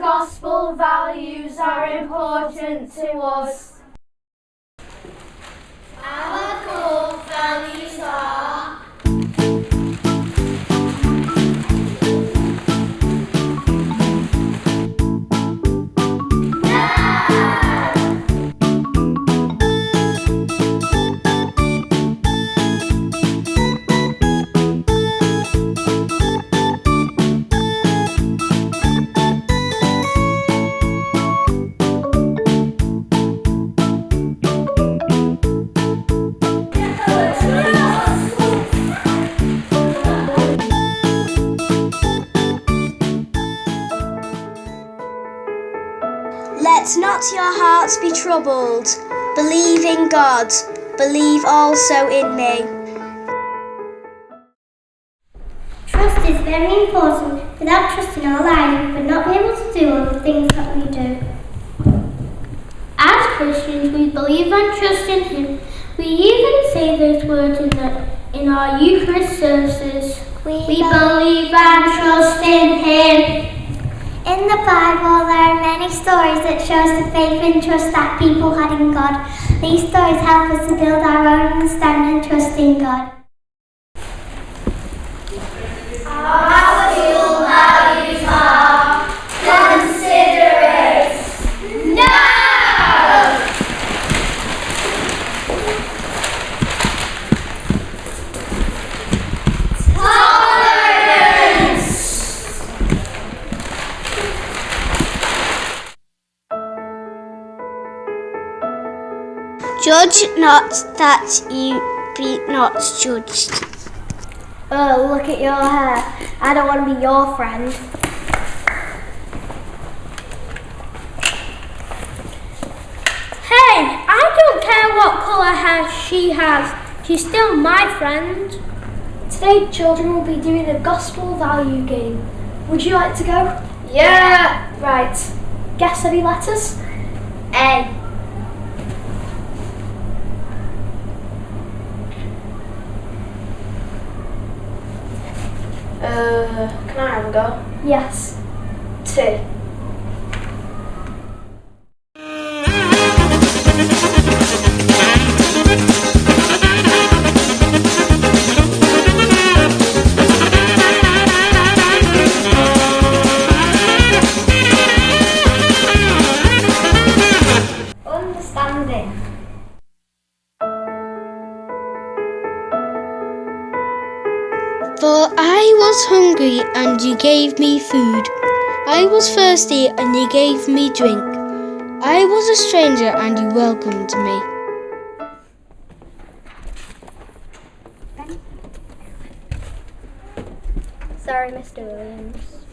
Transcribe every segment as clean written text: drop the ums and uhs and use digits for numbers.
gospel values are important to us. Our core values are Let not your hearts be troubled. Believe in God. Believe also in me. Trust is very important. Without trust in our lives, we would not be able to do all the things that we do. As Christians, we believe and trust in Him. We even say those words in our Eucharist services. We believe and trust in Him. In the Bible, there are many stories that show us the faith and trust that people had in God. These stories help us to build our own understanding and trust in God. our core values are considerate, no, tolerance, Judge not that you be not judged. Oh, look at your hair. I don't want to be your friend. Hey, I don't care what colour hair she has. She's still my friend. Today, children will be doing a gospel value game. Would you like to go? yeah, Right. Guess any letters? A, Can I have a go? Yes. T. Understanding. For I was hungry, and you gave me food. I was thirsty, and you gave me drink. I was a stranger, and you welcomed me. Sorry, Mr. Williams.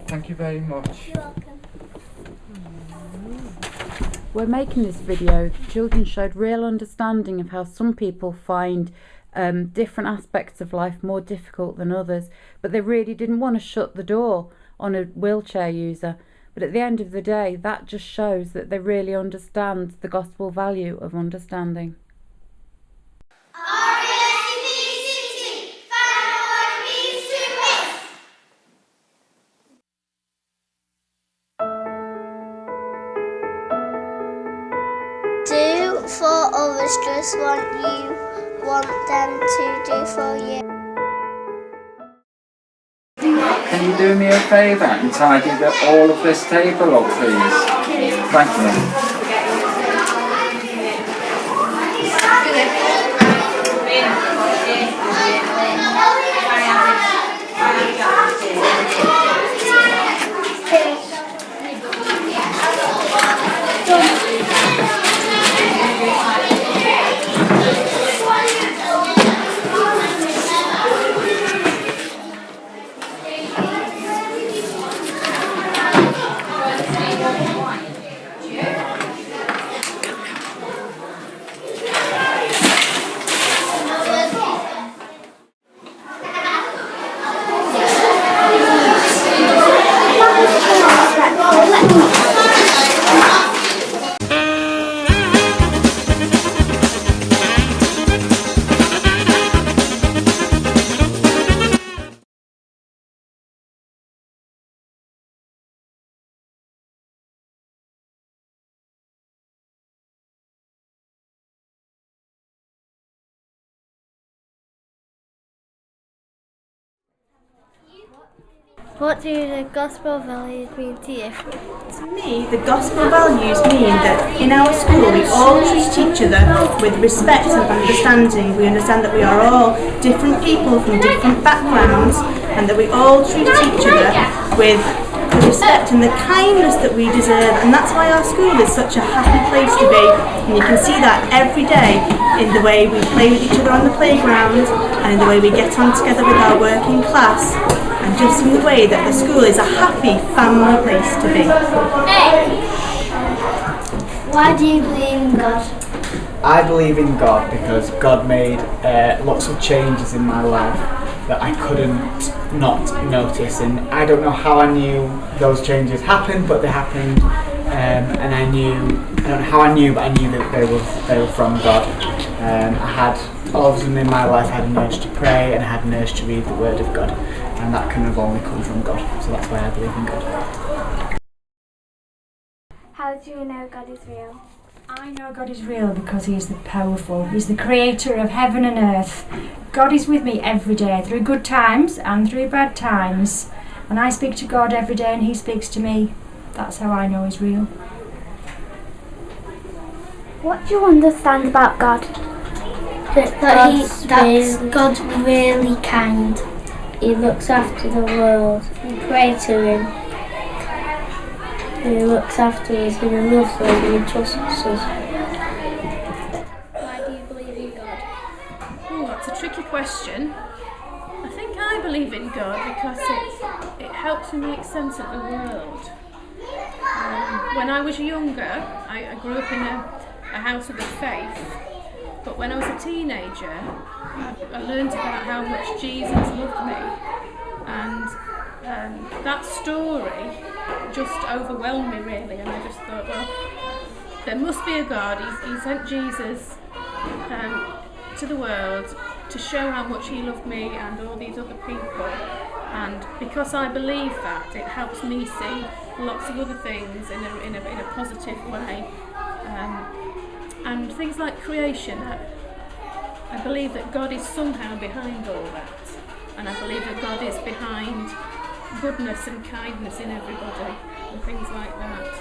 Thank you very much. You're welcome. When making this video, children showed real understanding of how some people find different aspects of life more difficult than others, but they really didn't want to shut the door on a wheelchair user. But at the end of the day, that just shows that they really understand the gospel value of understanding. Do for others just what you want them to do for you. Can you do me a favour and tidy all of this table up, please? Thank you. What do the gospel values mean to you? To me, the gospel values mean that in our school we all treat each other with respect and understanding. We understand that we are all different people from different backgrounds and that we all treat each other with the respect and the kindness that we deserve, and that's why our school is such a happy place to be. And you can see that every day in the way we play with each other on the playground and in the way we get on together with our working class, and just in the way that the school is a happy family place to be. Why do you believe in God? I believe in God because God made lots of changes in my life that I couldn't not notice, and I don't know how I knew those changes happened, but they happened, and I don't know how I knew, but I knew that they were from God. I had all of them in my life. I had an urge to pray and I had an urge to read the Word of God, and that can have only come from God. So that's why I believe in God. How do you know God is real? I know God is real because He is the powerful. He's the creator of heaven and earth. God is with me every day, through good times and through bad times. And I speak to God every day and He speaks to me. That's how I know He's real. What do you understand about God? God's really kind. He looks after the world. We pray to Him. He looks after us and He loves us and He trusts us. Why do you believe in God? Oh, that's a tricky question. I think I believe in God because it helps me make sense of the world. When I was younger, I grew up in a house of the faith, but when I was a teenager, I learned about how much Jesus loved me, and that story just overwhelmed me really, and I just thought, well, there must be a God. He sent Jesus to the world to show how much He loved me and all these other people, and because I believe that, it helps me see lots of other things in a positive way, and things like creation. I believe that God is somehow behind all that, and I believe that God is behind goodness and kindness in everybody and things like that.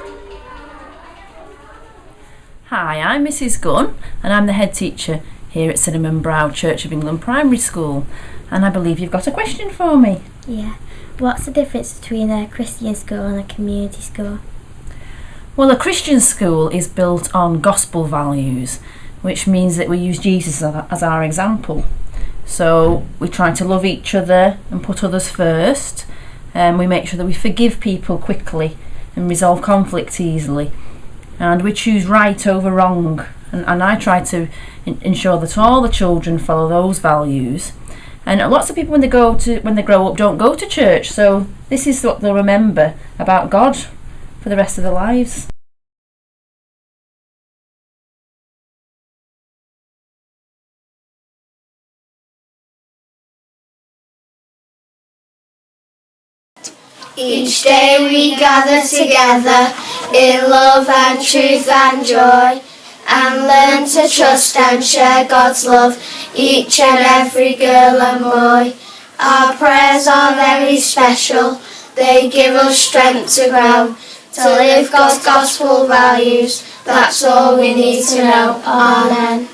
Hi, I'm Mrs Gunn and I'm the head teacher here at Cinnamon Brow Church of England Primary School, and I believe you've got a question for me. Yeah. What's the difference between a Christian school and a community school? Well, a Christian school is built on gospel values, which means that we use Jesus as our example. So we try to love each other and put others first. We make sure that we forgive people quickly and resolve conflicts easily. And we choose right over wrong. And I try to ensure that all the children follow those values. And lots of people when they grow up don't go to church. So this is what they'll remember about God for the rest of their lives. Each day we gather together in love and truth and joy, and learn to trust and share God's love, each and every girl and boy. Our prayers are very special, they give us strength to grow, to live God's gospel values, that's all we need to know. Amen.